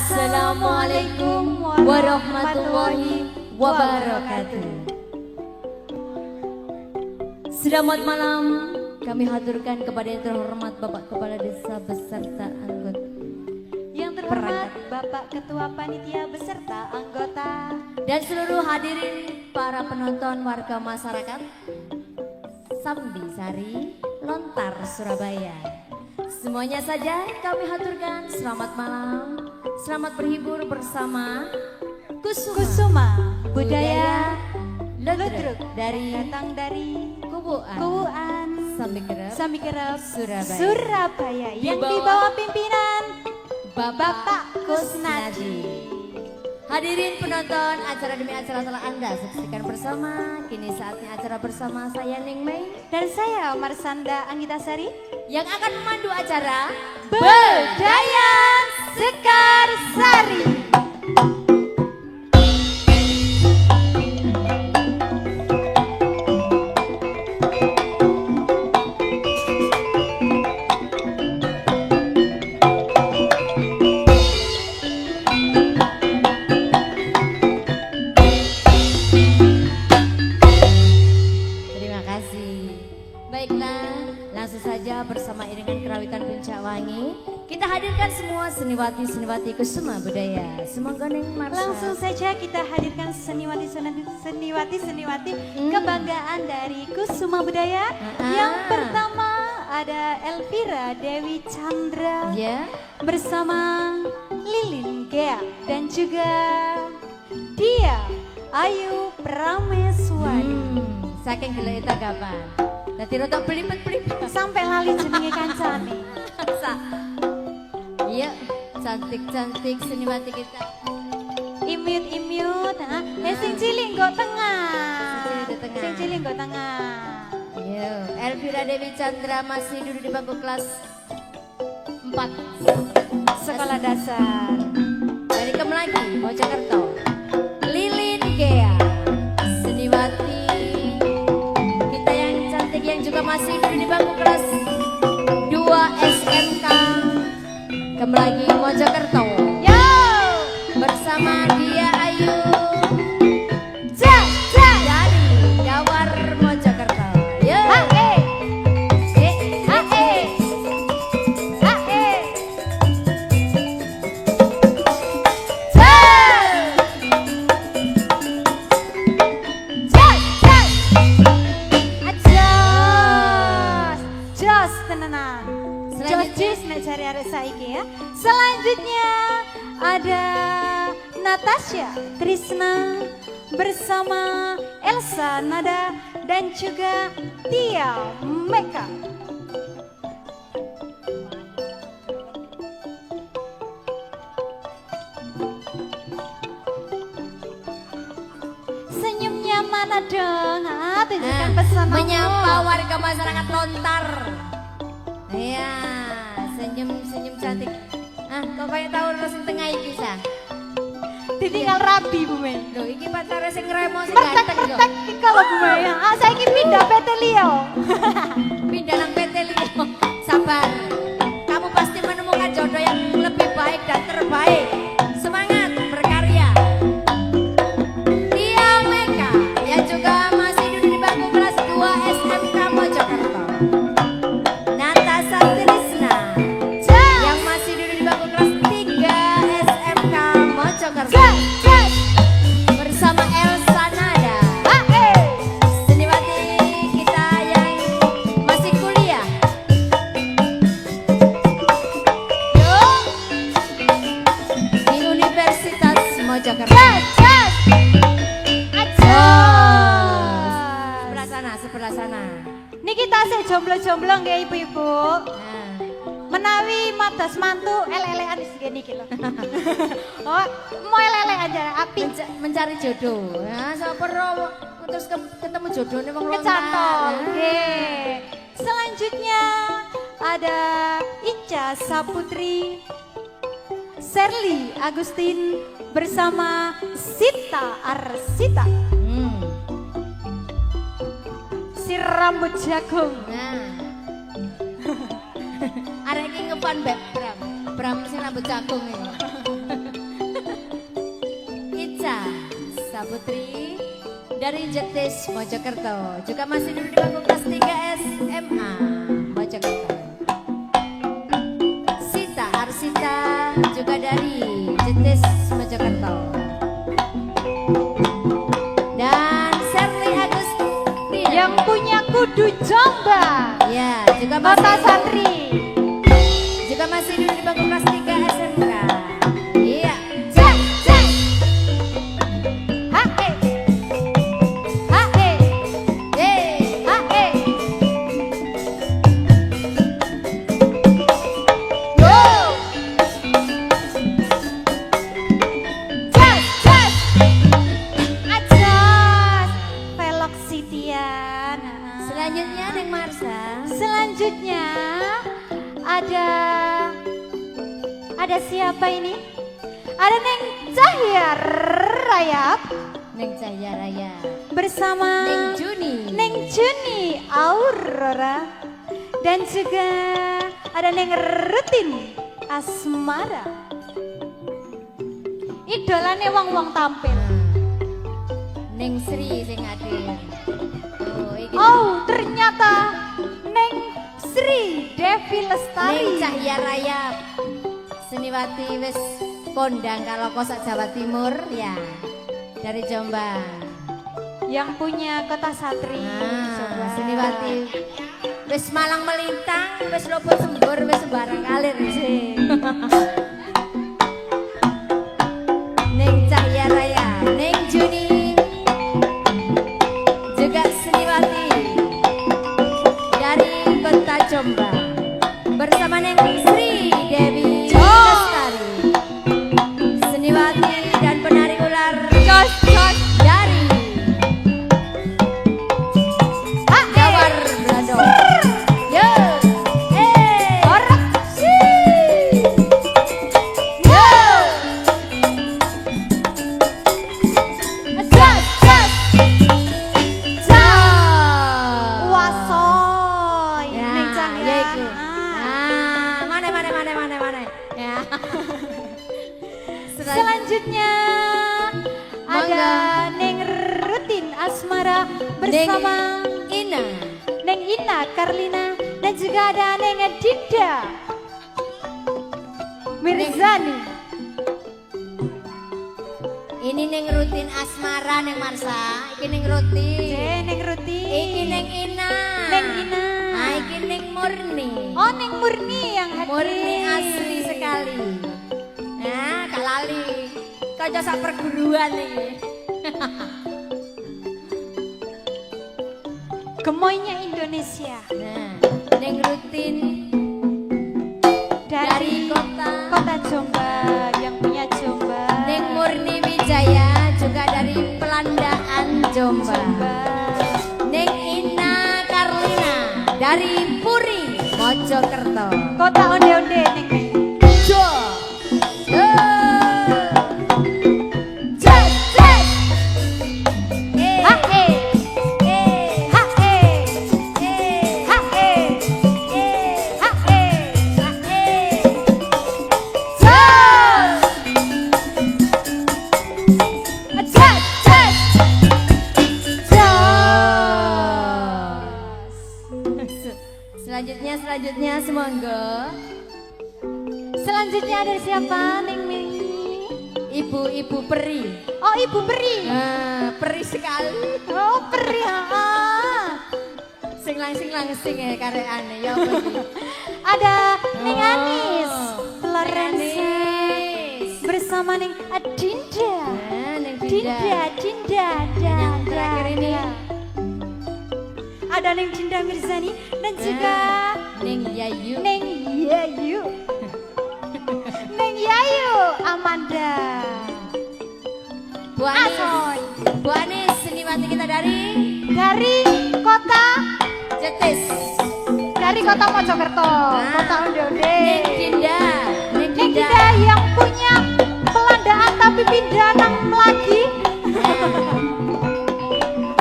Assalamualaikum warahmatullahi wabarakatuh. Selamat malam kami haturkan kepada yang terhormat Bapak Kepala Desa beserta anggota. Yang terhormat Bapak Ketua Panitia beserta anggota dan seluruh hadirin para penonton warga masyarakat Sambisari, Lontar, Surabaya. Semuanya saja kami haturkan selamat malam, selamat berhibur bersama Kusuma Budaya Ludruk datang dari Kubuan Samikerep Surabaya yang dibawa pimpinan Bapak Kusnadi. Hadirin penonton, acara demi acara telah Anda saksikan bersama. Kini saatnya acara bersama saya Ning Mei dan saya Marsanda Anggitasari yang akan memandu acara Budaya Sekar Sari. Bersama iringan kerawitan Puncak Wangi, kita hadirkan semua seniwati-seniwati Kusuma Budaya. Semoga Neng Marsa. Langsung saja kita hadirkan seniwati kebanggaan dari Kusuma Budaya. Yang pertama ada Elvira Dewi Chandra bersama Lilin Gea dan juga Dia Ayu Prameswari. Saking gila itu kapan? Nanti rotok pelipet-pelipet sampai lali jenenge kancane. Iya, cantik-cantik seniwati kita. Imut-imut, sing cilik nggo tengah. Sing cilik nggo tengah. Iya, Elvira Dewi Chandra masih duduk di bangku kelas 4 sekolah dasar. Dari Kemelagi, Mojokerto. Lilin Gea, seniwati yang juga masih duduk di bangku kelas 2 SMK Kemelagi Mojokerto. Yo, bersama Dia Ayu dari Jawar Mojokerto. Yo, Selanjutnya ada Natasha Trisna bersama Elsa Nada dan juga Tia Meka. Senyumnya mana dong? Tunjukkan pesan menyapa warga masyarakat Lontar. Iya, senyum cantik. Kok kayak tahu rasa tengah iki sa? Ditinggal rabi Bu Mei. Loh, iki pacare sing ngremo sing ganteng kok. Mertek kalau Bu Mei. Saiki pindah PT Lio. Pindah nang PT Lio. Sabar. Kamu pasti menemukan jodoh yang lebih baik dan terbaik. Semangat berkarya. Tia Meka yang juga masih duduk di bangku kelas 2 SMK Mojokerto. Natasha Trisna yang masih duduk di bangku kelas 3 SMK Mojokerto. Bersama Elsa Nada, seniwati kita yang masih kuliah. Yo, di Universitas Mojokerto. Sebelah sana. Ini kita sih jomblo-jomblo nggih ibu-ibu. Menawi matas mantu ele-elean segini gitu. Oh, mau ele-ele aja api mencari jodoh. Ya, saperlo terus ketemu jodohnya wong lontar. Kecantol. Nggih. Selanjutnya ada Ica Saputri, Sherly Agustin bersama Sita Arsita. Si rambut jagung. Arek iki ngepan Bram. Bram sing rambut jagung iki. Saputri dari Jetis Mojokerto, juga masih duduk di bangku kelas 3 SMA Mojokerto. Sita Arsita juga dari Jetis Mojokerto. Dan Serli Agustina Yang punya kudu Jombang. ya, juga Kota masih Santri. juga masih duduk di bangku kelas 3 SMK. Iya. Cek, cek. Hae. Hae. Yeay. Hae. Go. Cek, cek. Ajas. Velok Sitian. Selanjutnya Neng Marsha. Selanjutnya ada siapa ini? Ada Neng Cahya Rayap Neng Cahya Raya. bersama Neng Juni. Neng Juni Aurora dan juga ada Neng Rutin Asmara. Idolane wong-wong tampil. Neng Sri sing hadir. Oh, iki Oh, ternyata Neng Sri Devi Neng Lestari. Cahya Raya. Seniwati wis kondang kalau kosak Jawa Timur ya. Dari Jombang. Yang punya Kota Santri. Coba. Seniwati wis malang melintang, wis lopo sembur, wis sembarang kalir sih. Neng Cahya Raya, Neng Juni, juga seniwati dari Kota Jombang bersama Neng Sri Dewi Lestari, seniwati dan penari ular Jos, jos. dari Jawar Belando. Yo, Orang. yo, Jos, jos. Jauh. Wasoy. Ya, Neng Cahya. ya iku. Ah. Mana. Ya. Selanjutnya ada Neng Rutin Asmara bersama Ina. Neng Ina Karlina dan juga ada Neng Dinda Mirzani. Ini Neng Rutin Asmara, Neng Marsha. Iki Neng Rutin. Neng Rutin. Iki Neng Ina. Neng Ina. Ah, iki Neng Murni. Oh, Neng Murni yang hadir. Murni asli sekali. Nah, Kak Lali. Kaca sak perguruan nih. Gemoynya Indonesia Nah, Neng Rutin dari dari kota. Kota Jombang yang punya Jombang. Neng Murni Wijaya juga dari Pelandaan Jombang. Jombang. Neng Ina Karlina dari Puri Mojokerto. Kota onde-onde Neng. Jo. Hae. Hae. Hae. Hae. Selanjutnya semoga Selanjutnya ada siapa Neng Mei? ibu-ibu peri. Oh, Ibu Peri. Nah, peri sekali. Oh, Peri. Sing langsing ya kareane ya apa iki? Ada Neng Oh, Anis Florensa Anis. bersama Neng Adinda. Nah, Neng Dinda. Dinda. Yang terakhir ini Ada Neng Dinda Mirzani dan juga Neng Yayu. Neng Yayu. Neng Yayu Amanda. Bu Anis. Asoy. Bu Anis, seniwati kita dari Kota Jetis. Kota Mojokerto, Kota Onde-onde. Neng Dinda. Neng Neng Dinda. Dinda yang punya Pelandaan tapi pindah nang lagi.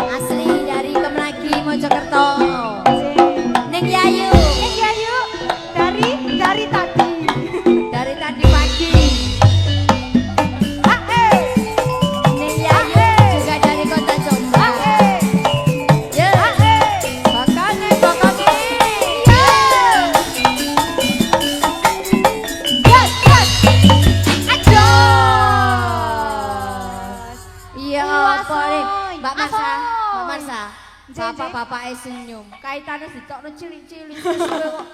Asli dari Kemlagi Mojokerto. Neng Yayu. Neng Yayu dari tadi. Dari tadi pagi. Hae. Neng Yayu Mbak Marsa, Asoy. Mbak Marsa. Bapak-bapak senyum. Kaitannya ditokno cilik-cilik kok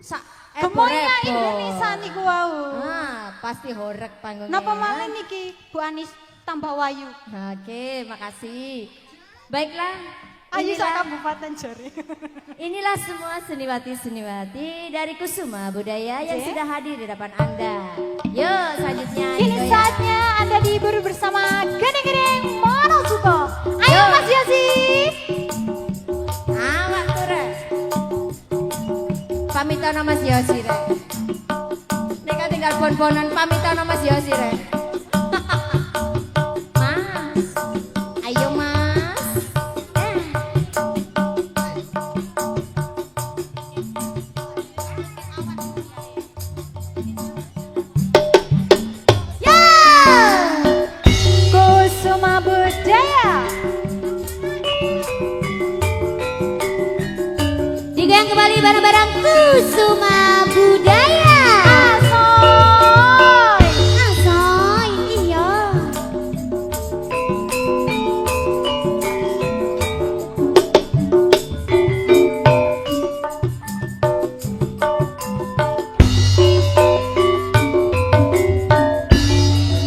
sak Gemoynya Indonesia niku wau. Pasti horeg panggungnya. Napa malih niki Bu Anis tambah wayu. Oke, makasih. Baiklah. Ayu sak inilah- kabupaten jare. Inilah semua seniwati-seniwati dari Kusuma Budaya yang sudah hadir di depan Anda. Yuk, selanjutnya Kini digoyang. saatnya Anda dihibur bersama Gedeng-gedeng Monosuko. Ayo Yo. Mas Yosi. Awak tuh, Rek. Pamitan Mas Yosi, Rek. Nek tinggal bon-bonan pamitan Mas Yosi, Rek. Mas. Ayo, Mas. Ya. Kusuma Budaya. Digoyang kembali bareng-bareng Kusuma Budaya. Asoy. Asoy, iya.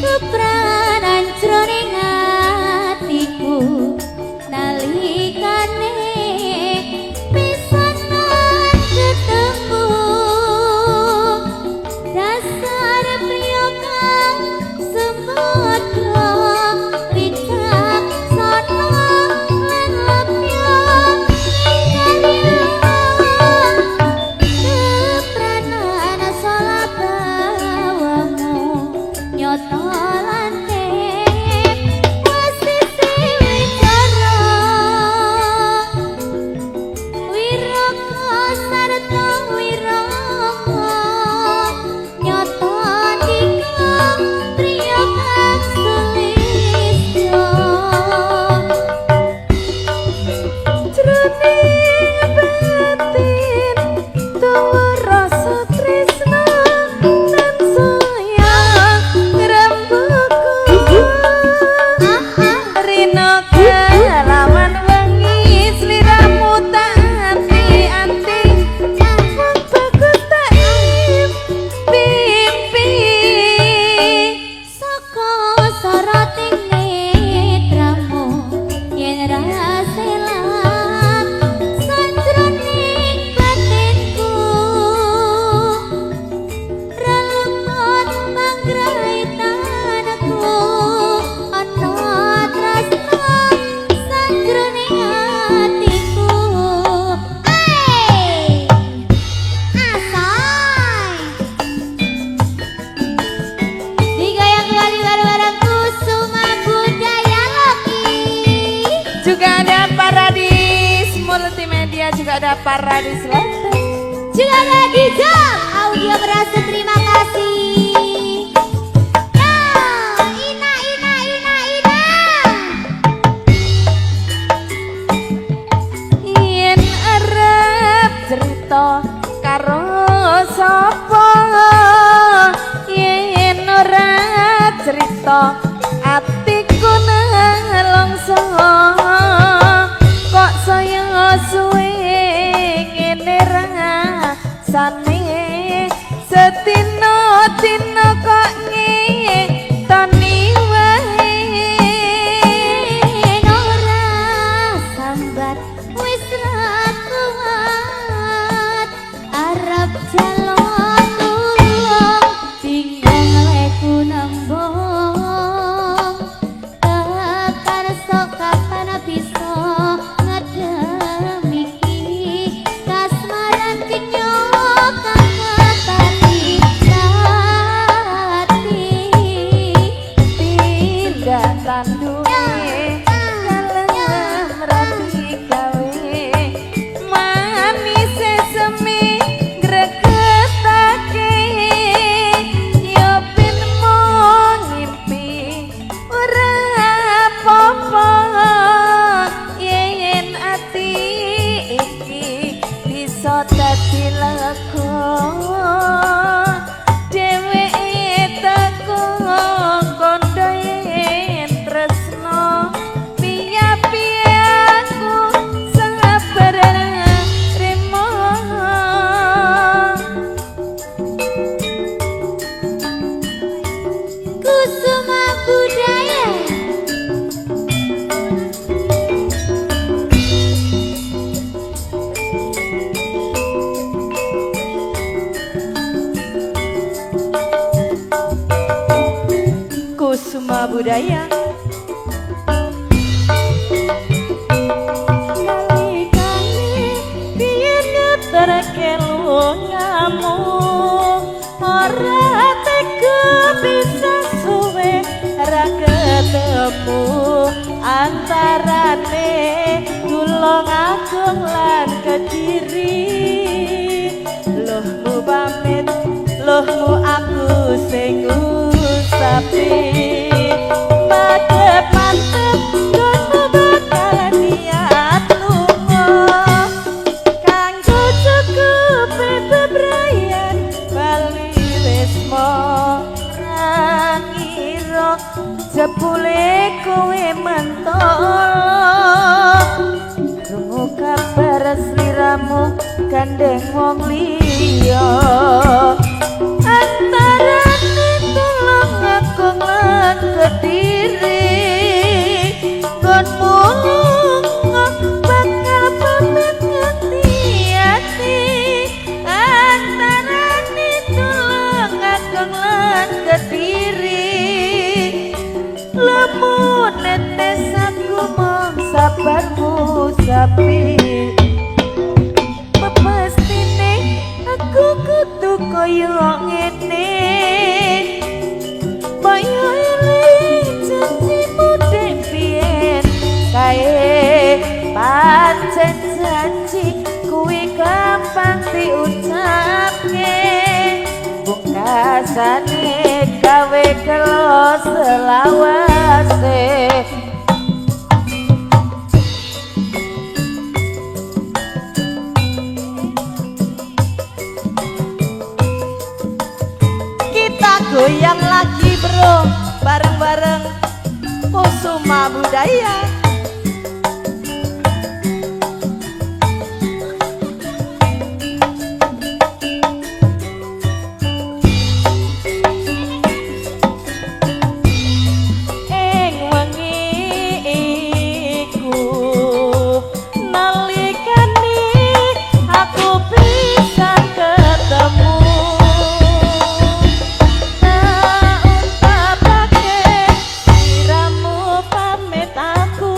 Kepranan jroning atiku nalikane pisanan ketemu dasar priya kang semoga widak sono lan lepya kepranan salah bawamu nyoto lante posisi wicara wiraka sarta wiraka nyoto dikang priya kang sulistya jroning batin dawa rasa tresna lan sayang rembuku rina kelawan wengi sliramu tak anti-anti wong bagus tak impi saka soroting netramu yen raselan sanjroning batinku relungot panggraitanku ana tresna sanjroning atiku asoy digoyang kembali bareng-bareng Kusuma Budaya Loki. Juga ada Paradis Multimedia, juga ada Paradis London. Juga ada Dijam Audio Berasa, terima kasih. Ya, ina. Yen arep cerita karo sapa, yen ora cerita atiku nelongso. Kok saya suwe ngene rasane, setino-tino kok ngetoni wae. Ora sambat wis ra kuat arep jalon tulung bingung leku nembung tekan sok kapan bisa ngadem iki Kusuma Budaya. Terkelungamu ora tega bisa suwe ra ketemu antarane Tulung Agung lan Kediri. Lohmu pamit, lohmu aku sing ngusapi madhep mantep kono bakalan niat lunga kanggo cukupi bebrayan bali resmo ngira jebule kowe mentok krungu kabar sliramu gandeng wong liya antarane Tulung Agung lan Kediri nggonmu lunga bakal pamit nganti ati antarane Tulung Agung lan Kediri lamun netes aku mong sabarmu sapi mestine aku kudu koyo ngene koyo eling janjimu dek biyen kae pancen janji kuwi gampang diucapke pungkasane gawe kelo selawase. Goyang lagi bro, bareng-bareng Kusuma Budaya. Ing wengi iku nalikane aku bisa ketemu aku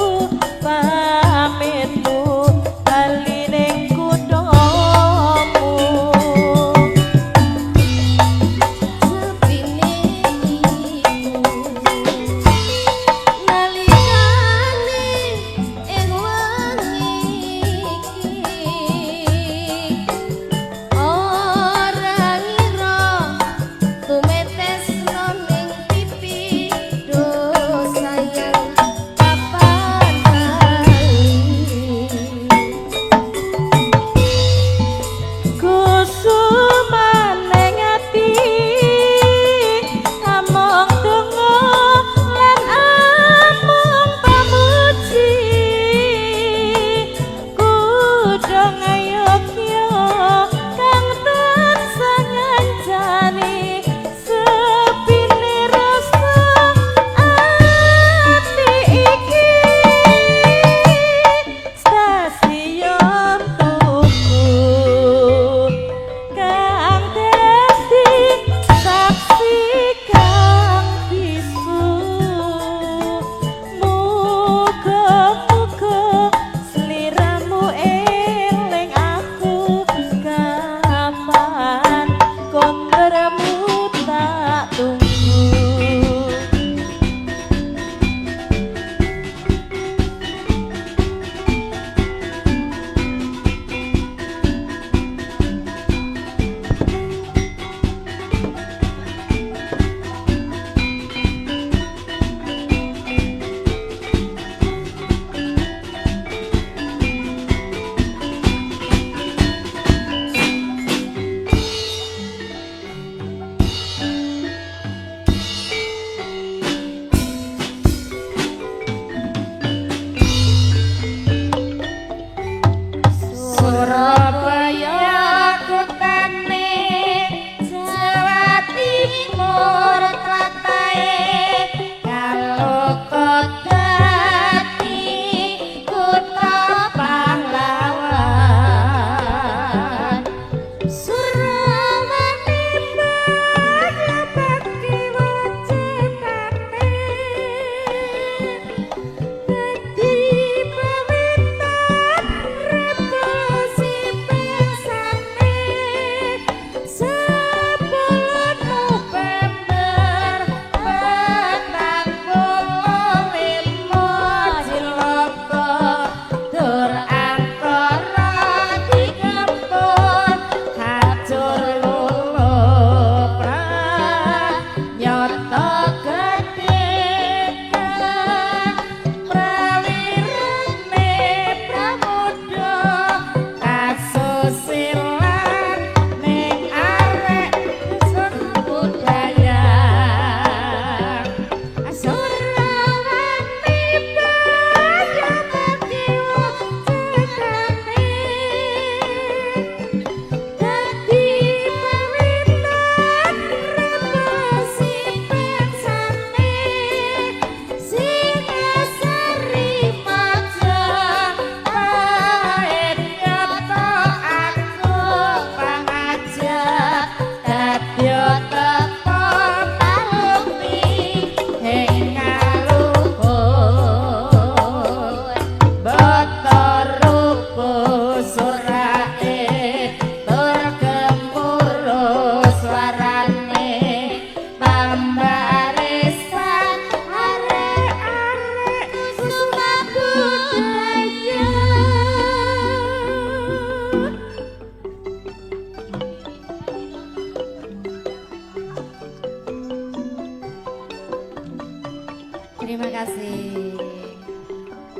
Terima kasih.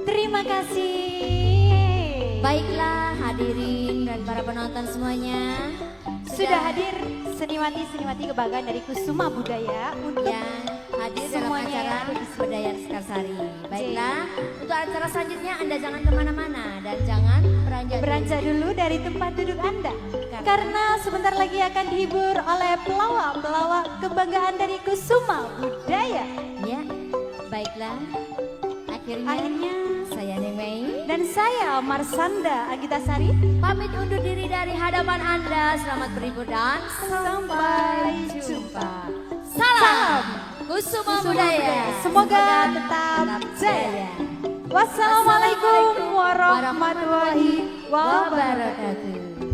Terima kasih. Baiklah hadirin dan para penonton semuanya. Sudah hadir seniwati kebanggaan dari Kusuma Budaya untuk yang hadir dalam semuanya acara yang ada di sini. Berdayar Sekarsari. Baiklah, untuk acara selanjutnya Anda jangan kemana-mana dan jangan beranjak dulu dari tempat duduk Anda. Karena sebentar lagi akan dihibur oleh pelawak-pelawak kebanggaan dari Kusuma Budaya. Ya, baiklah. Akhirnya saya Nemei Dan saya Marsanda Agitasari pamit undur diri dari hadapan Anda. Selamat berlibur dan sampai jumpa. Salam Kusuma Budaya. Semoga tetap jaya. Wassalamualaikum warahmatullahi wabarakatuh.